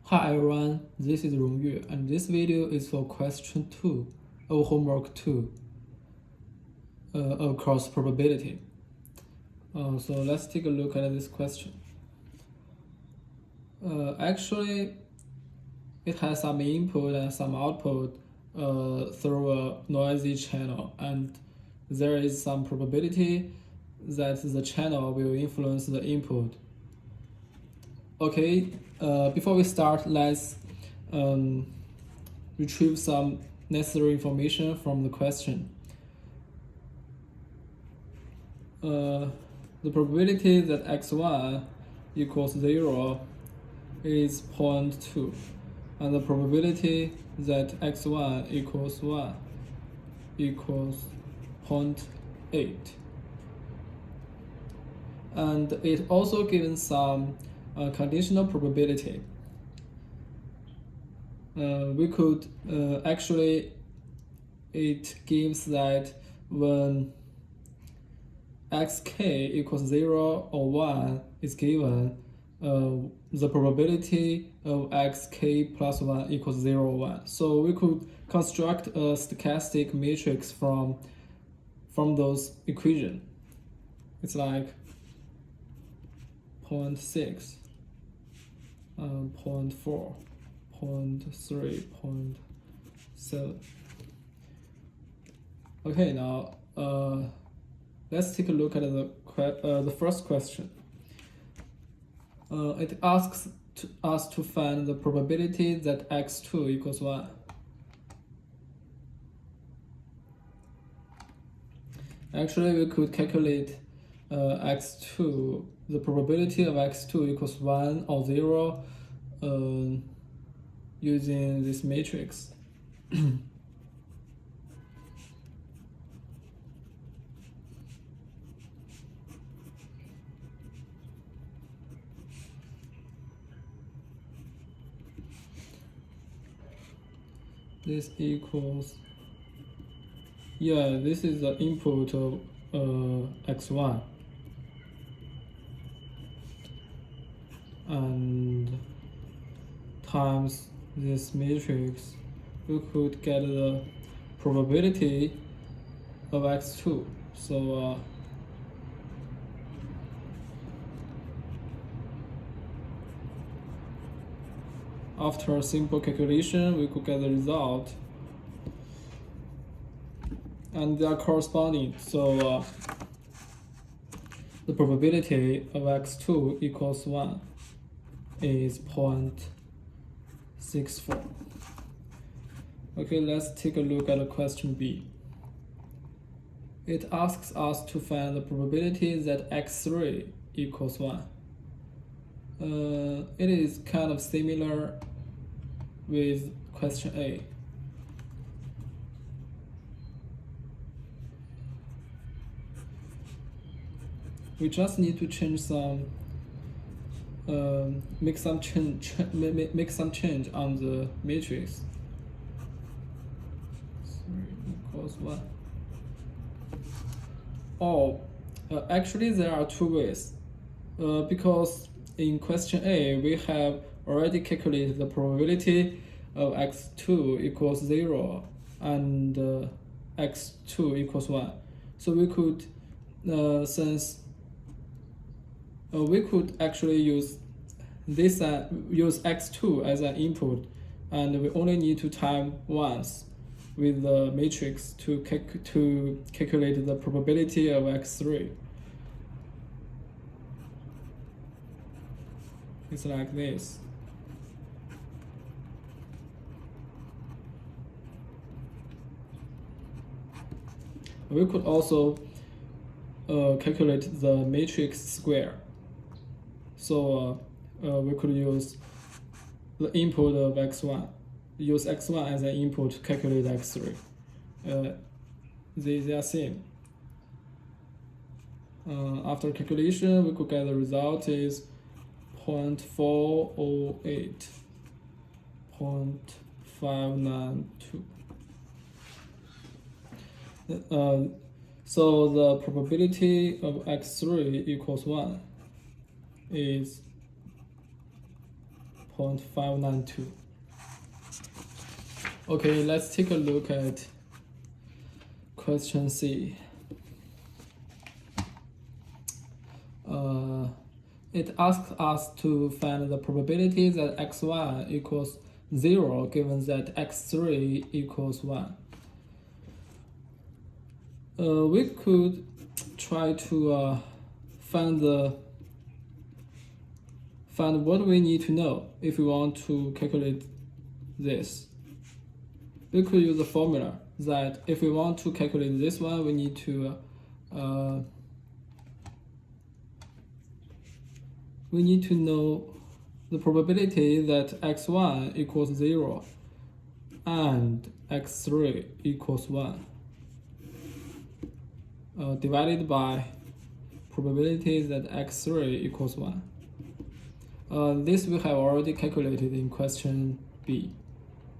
Hi everyone, this is Hw2, and this video is for question 2 of homework 2 of cross probability. So let's take a look at this question. Actually, it has some input and some output through a noisy channel, and there is some probability that the channel will influence the input. Okay, before we start, let's retrieve some necessary information from the question. The probability that x1 equals 0 is 0.2, and the probability that x1 equals 1 equals 0.8. And it also given some conditional probability. We could actually, it gives that when xk equals 0 or 1 is given, the probability of xk plus 1 equals 0 or 1. So we could construct a stochastic matrix from those equations. It's like 0.6, 0.4, 0.3, 0.7. Okay, now let's take a look at the first question. It asks us to find the probability that x2 equals 1. Actually, we could calculate x2, the probability of x2 equals 1 or 0 using this matrix. This equals, this is the input of x1, and times this matrix, we could get the probability of x2. So after a simple calculation, we could get the result, and they are corresponding. So the probability of x2 equals 1 is 0.64. Okay, let's take a look at question B. It asks us to find the probability that x3 equals 1. It is kind of similar with question A. We just need to change some, make some change on the matrix. 3 equals 1. Actually, there are two ways. Because in question A, we have already calculated the probability of x2 equals 0 and x2 equals 1. So we could, we could actually use this use x2 as an input, and we only need to time once with the matrix to calculate the probability of x3. It's like this. We could also calculate the matrix square. So we could use the input of x1, use x1 as an input to calculate x3. They are same. After calculation, we could get the result is 0.408, 0.592. So the probability of x3 equals 1 is 0.592. Okay, let's take a look at question C. It asks us to find the probability that x1 equals 0 given that x3 equals 1. We could try to find what we need to know if we want to calculate this. We could use the formula that if we want to calculate this one, we need to know the probability that x1 equals 0 and x3 equals 1 divided by probability that x3 equals 1. This we have already calculated in question B.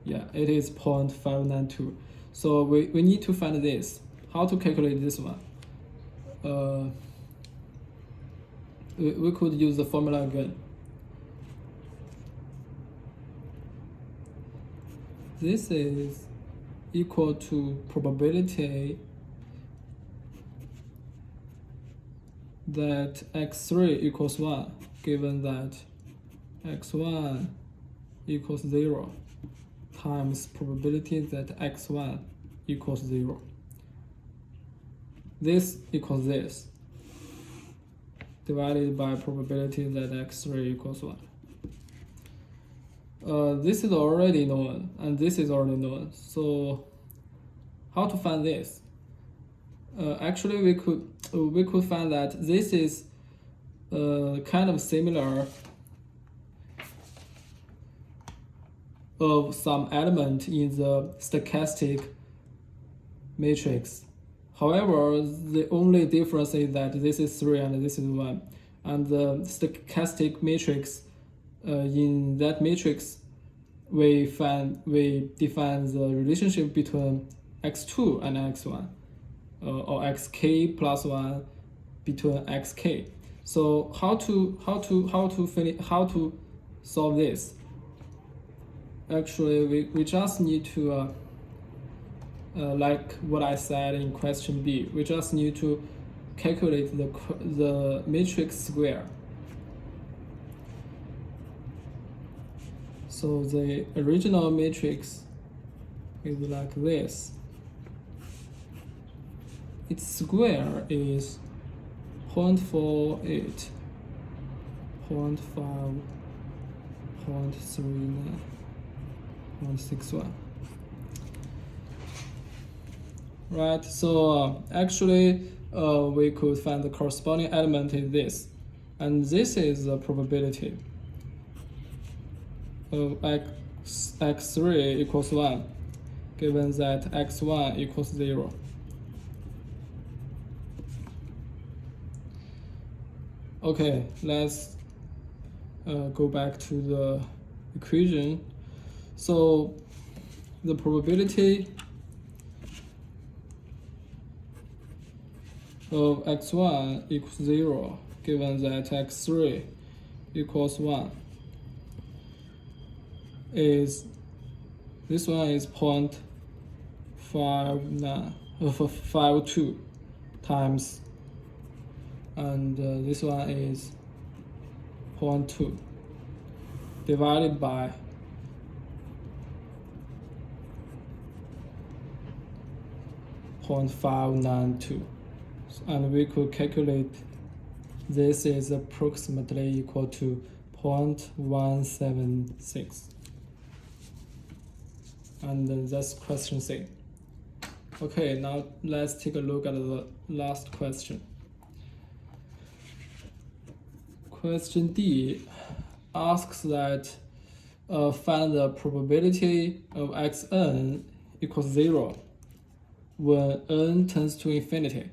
Yeah, it is 0.592. So we need to find this. How to calculate this one? We could use the formula again. This is equal to probability that x3 equals 1 given that x1 equals 0 times probability that x1 equals 0. This equals this divided by probability that x3 equals 1. This is already known and this is already known. So how to find this? Actually, we could find that this is kind of similar of some element in the stochastic matrix. However, the only difference is that this is 3 and this is 1. And the stochastic matrix, in that matrix, we define the relationship between x2 and x1, or xk plus 1 between xk. So how to solve this? Actually, we just need to like what I said in question B, we just need to calculate the matrix square. So the original matrix is like this. Its square is 0.48, 0.5, 0.39, 0.61. Right, so actually we could find the corresponding element in this, and this is the probability of x3 equals 1 given that x1 equals 0. Okay, let's go back to the equation. So the probability of x1 equals 0 given that x3 equals 1 is, this one is 0.52 times, and this one is 0.2 divided by 0.592. And we could calculate this is approximately equal to 0.176. And that's question C. Okay, now let's take a look at the last question. Question D asks that find the probability of xn equals 0 when n tends to infinity.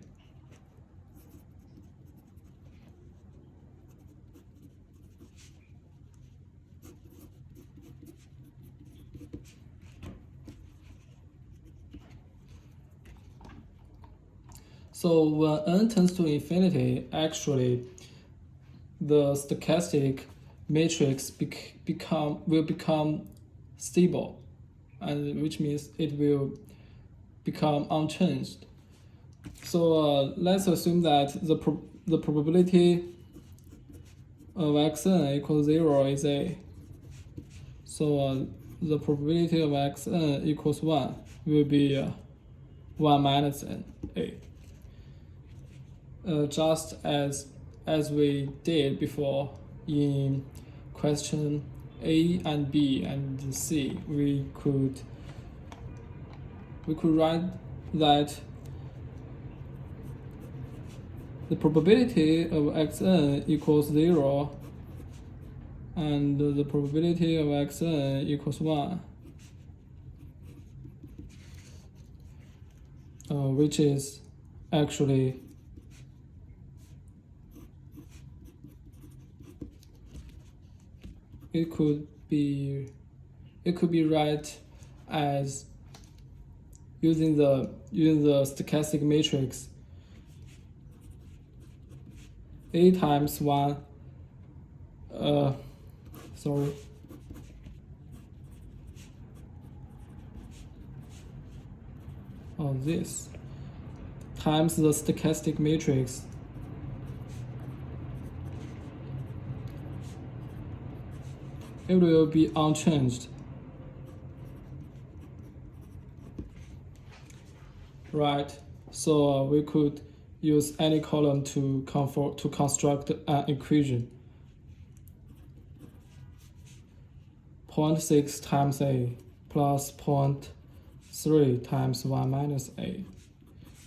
So when n tends to infinity, actually the stochastic matrix will become stable, and which means it will become unchanged. So let's assume that the probability of xn equals 0 is a. So the probability of xn equals 1 will be 1 minus n a. Just as we did before in question A and B and C, we could write that the probability of xn equals 0 and the probability of xn equals 1, which is actually it could be right as using the stochastic matrix A times 1 this times the stochastic matrix it will be unchanged, right? So we could use any column to construct an equation. 0.6 times a plus 0.3 times 1 minus a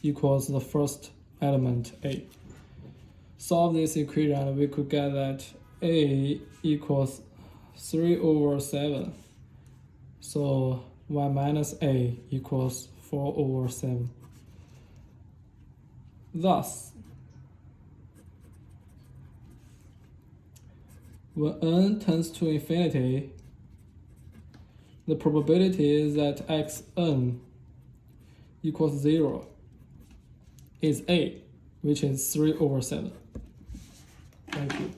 equals the first element a. Solve this equation and we could get that a equals 3/7. So 1 minus a equals 4/7. Thus, when n tends to infinity, the probability that xn equals 0 is a, which is 3/7. Thank you.